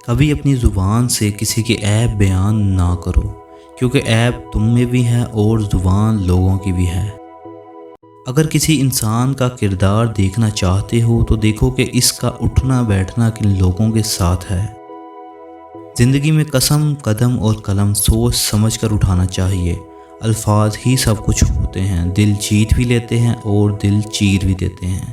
کبھی اپنی زبان سے کسی کے عیب بیان نہ کرو، کیونکہ عیب تم میں بھی ہے اور زبان لوگوں کی بھی ہے۔ اگر کسی انسان کا کردار دیکھنا چاہتے ہو تو دیکھو کہ اس کا اٹھنا بیٹھنا کن لوگوں کے ساتھ ہے۔ زندگی میں قسم، قدم اور قلم سوچ سمجھ کر اٹھانا چاہیے۔ الفاظ ہی سب کچھ ہوتے ہیں، دل جیت بھی لیتے ہیں اور دل چیر بھی دیتے ہیں۔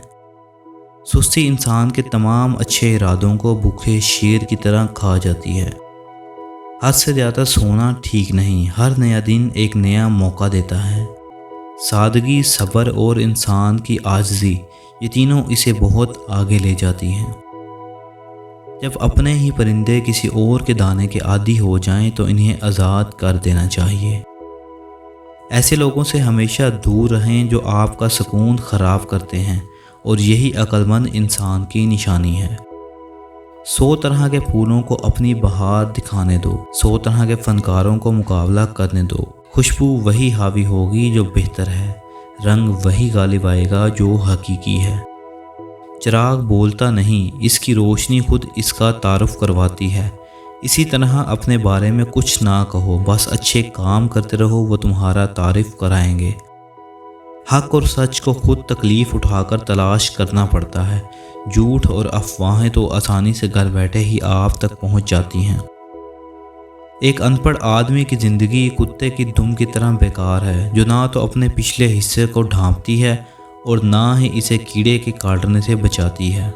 سستی انسان کے تمام اچھے ارادوں کو بھوکے شیر کی طرح کھا جاتی ہے۔ حد سے زیادہ سونا ٹھیک نہیں، ہر نیا دن ایک نیا موقع دیتا ہے۔ سادگی، صبر اور انسان کی عاجزی، یہ تینوں اسے بہت آگے لے جاتی ہیں۔ جب اپنے ہی پرندے کسی اور کے دانے کے عادی ہو جائیں تو انہیں آزاد کر دینا چاہیے۔ ایسے لوگوں سے ہمیشہ دور رہیں جو آپ کا سکون خراب کرتے ہیں، اور یہی عقل مند انسان کی نشانی ہے۔ 100 طرح کے پھولوں کو اپنی بہار دکھانے دو، 100 طرح کے فنکاروں کو مقابلہ کرنے دو، خوشبو وہی حاوی ہوگی جو بہتر ہے، رنگ وہی غالب آئے گا جو حقیقی ہے۔ چراغ بولتا نہیں، اس کی روشنی خود اس کا تعارف کرواتی ہے۔ اسی طرح اپنے بارے میں کچھ نہ کہو، بس اچھے کام کرتے رہو، وہ تمہارا تعارف کرائیں گے۔ حق اور سچ کو خود تکلیف اٹھا کر تلاش کرنا پڑتا ہے، جھوٹ اور افواہیں تو آسانی سے گھر بیٹھے ہی آپ تک پہنچ جاتی ہیں۔ ایک ان پڑھ آدمی کی زندگی کتے کی دم کی طرح بیکار ہے، جو نہ تو اپنے پچھلے حصے کو ڈھانپتی ہے اور نہ ہی اسے کیڑے کے کاٹنے سے بچاتی ہے۔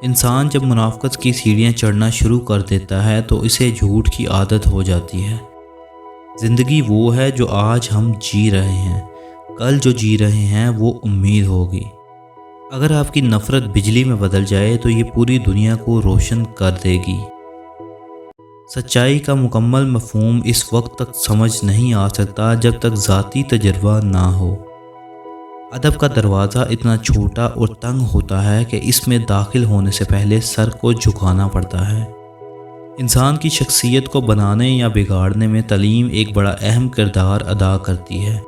انسان جب منافقت کی سیڑھیاں چڑھنا شروع کر دیتا ہے تو اسے جھوٹ کی عادت ہو جاتی ہے۔ زندگی وہ ہے جو آج ہم جی رہے ہیں، کل جو جی رہے ہیں وہ امید ہوگی۔ اگر آپ کی نفرت بجلی میں بدل جائے تو یہ پوری دنیا کو روشن کر دے گی۔ سچائی کا مکمل مفہوم اس وقت تک سمجھ نہیں آ سکتا جب تک ذاتی تجربہ نہ ہو۔ ادب کا دروازہ اتنا چھوٹا اور تنگ ہوتا ہے کہ اس میں داخل ہونے سے پہلے سر کو جھکانا پڑتا ہے۔ انسان کی شخصیت کو بنانے یا بگاڑنے میں تعلیم ایک بڑا اہم کردار ادا کرتی ہے۔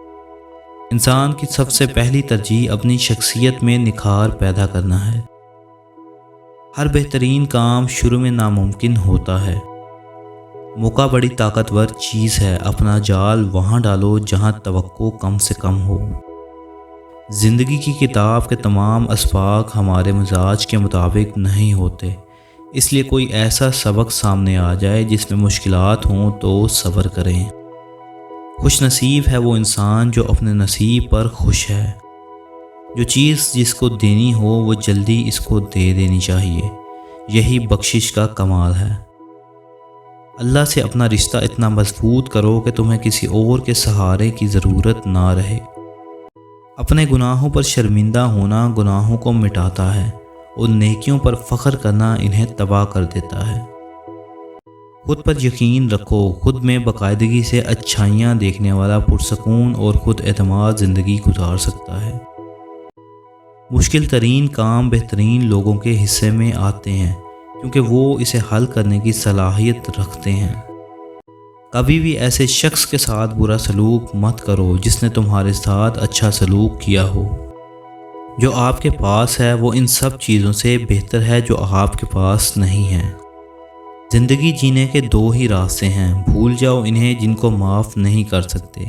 انسان کی سب سے پہلی ترجیح اپنی شخصیت میں نکھار پیدا کرنا ہے۔ ہر بہترین کام شروع میں ناممکن ہوتا ہے۔ موقع بڑی طاقتور چیز ہے، اپنا جال وہاں ڈالو جہاں توقع کم سے کم ہو۔ زندگی کی کتاب کے تمام اسباق ہمارے مزاج کے مطابق نہیں ہوتے، اس لیے کوئی ایسا سبق سامنے آ جائے جس میں مشکلات ہوں تو صبر کریں۔ خوش نصیب ہے وہ انسان جو اپنے نصیب پر خوش ہے۔ جو چیز جس کو دینی ہو وہ جلدی اس کو دے دینی چاہیے، یہی بخشش کا کمال ہے۔ اللہ سے اپنا رشتہ اتنا مضبوط کرو کہ تمہیں کسی اور کے سہارے کی ضرورت نہ رہے۔ اپنے گناہوں پر شرمندہ ہونا گناہوں کو مٹاتا ہے اور نیکیوں پر فخر کرنا انہیں تباہ کر دیتا ہے۔ خود پر یقین رکھو، خود میں باقاعدگی سے اچھائیاں دیکھنے والا پرسکون اور خود اعتماد زندگی گزار سکتا ہے۔ مشکل ترین کام بہترین لوگوں کے حصے میں آتے ہیں کیونکہ وہ اسے حل کرنے کی صلاحیت رکھتے ہیں۔ کبھی بھی ایسے شخص کے ساتھ برا سلوک مت کرو جس نے تمہارے ساتھ اچھا سلوک کیا ہو۔ جو آپ کے پاس ہے وہ ان سب چیزوں سے بہتر ہے جو آپ کے پاس نہیں ہے۔ زندگی جینے کے 2 ہی راستے ہیں، بھول جاؤ انہیں جن کو معاف نہیں کر سکتے،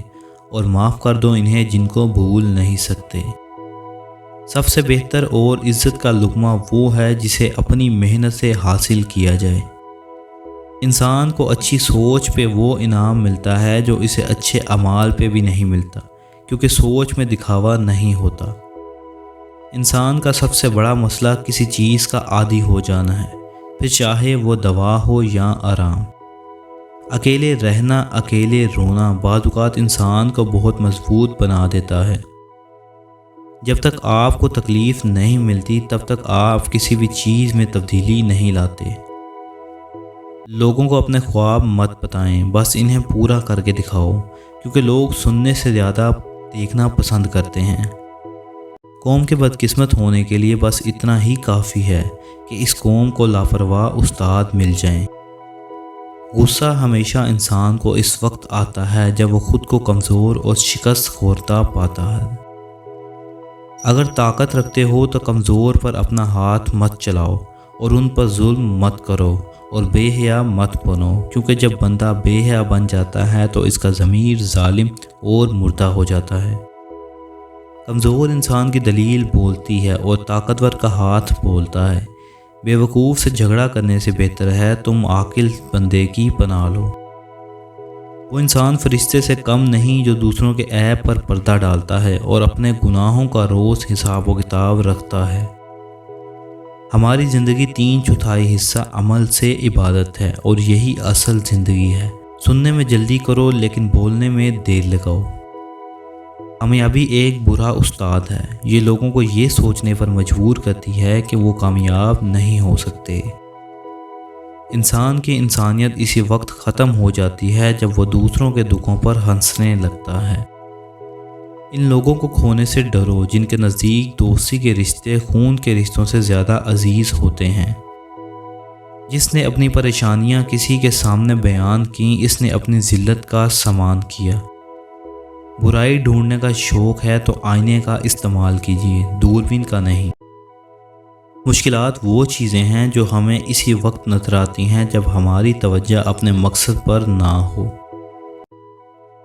اور معاف کر دو انہیں جن کو بھول نہیں سکتے۔ سب سے بہتر اور عزت کا لقمہ وہ ہے جسے اپنی محنت سے حاصل کیا جائے۔ انسان کو اچھی سوچ پہ وہ انعام ملتا ہے جو اسے اچھے اعمال پہ بھی نہیں ملتا، کیونکہ سوچ میں دکھاوا نہیں ہوتا۔ انسان کا سب سے بڑا مسئلہ کسی چیز کا عادی ہو جانا ہے، پھر چاہے وہ دوا ہو یا آرام۔ اکیلے رہنا، اکیلے رونا بعض اوقات انسان کو بہت مضبوط بنا دیتا ہے۔ جب تک آپ کو تکلیف نہیں ملتی تب تک آپ کسی بھی چیز میں تبدیلی نہیں لاتے۔ لوگوں کو اپنے خواب مت بتائیں، بس انہیں پورا کر کے دکھاؤ، کیونکہ لوگ سننے سے زیادہ دیکھنا پسند کرتے ہیں۔ قوم کے بدقسمت ہونے کے لیے بس اتنا ہی کافی ہے کہ اس قوم کو لاپرواہ استاد مل جائیں۔ غصہ ہمیشہ انسان کو اس وقت آتا ہے جب وہ خود کو کمزور اور شکست خوردہ پاتا ہے۔ اگر طاقت رکھتے ہو تو کمزور پر اپنا ہاتھ مت چلاؤ اور ان پر ظلم مت کرو، اور بے حیا مت بنو، کیونکہ جب بندہ بے حیا بن جاتا ہے تو اس کا ضمیر ظالم اور مردہ ہو جاتا ہے۔ کمزور انسان کی دلیل بولتی ہے اور طاقتور کا ہاتھ بولتا ہے۔ بے وقوف سے جھگڑا کرنے سے بہتر ہے تم عاقل بندے کی پناہ لو۔ وہ انسان فرشتے سے کم نہیں جو دوسروں کے عیب پر پردہ ڈالتا ہے اور اپنے گناہوں کا روز حساب و کتاب رکھتا ہے۔ ہماری زندگی 3/4 حصہ عمل سے عبادت ہے اور یہی اصل زندگی ہے۔ سننے میں جلدی کرو لیکن بولنے میں دیر لگاؤ۔ کامیابی ایک برا استاد ہے، یہ لوگوں کو یہ سوچنے پر مجبور کرتی ہے کہ وہ کامیاب نہیں ہو سکتے۔ انسان کی انسانیت اسی وقت ختم ہو جاتی ہے جب وہ دوسروں کے دکھوں پر ہنسنے لگتا ہے۔ ان لوگوں کو کھونے سے ڈرو جن کے نزدیک دوستی کے رشتے خون کے رشتوں سے زیادہ عزیز ہوتے ہیں۔ جس نے اپنی پریشانیاں کسی کے سامنے بیان کیں، اس نے اپنی ذلت کا سامان کیا۔ برائی ڈھونڈنے کا شوق ہے تو آئینے کا استعمال کیجیے، دوربین کا نہیں۔ مشکلات وہ چیزیں ہیں جو ہمیں اسی وقت نظر آتی ہیں جب ہماری توجہ اپنے مقصد پر نہ ہو۔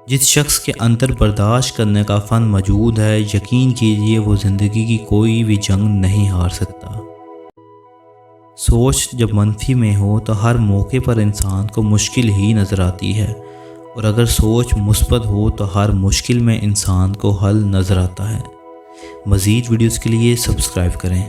جس شخص کے اندر برداشت کرنے کا فن موجود ہے، یقین کیجیے وہ زندگی کی کوئی بھی جنگ نہیں ہار سکتا۔ سوچ جب منفی میں ہو تو ہر موقع پر انسان کو مشکل ہی نظر آتی ہے، اور اگر سوچ مثبت ہو تو ہر مشکل میں انسان کو حل نظر آتا ہے۔ مزید ویڈیوز کے لیے سبسکرائب کریں۔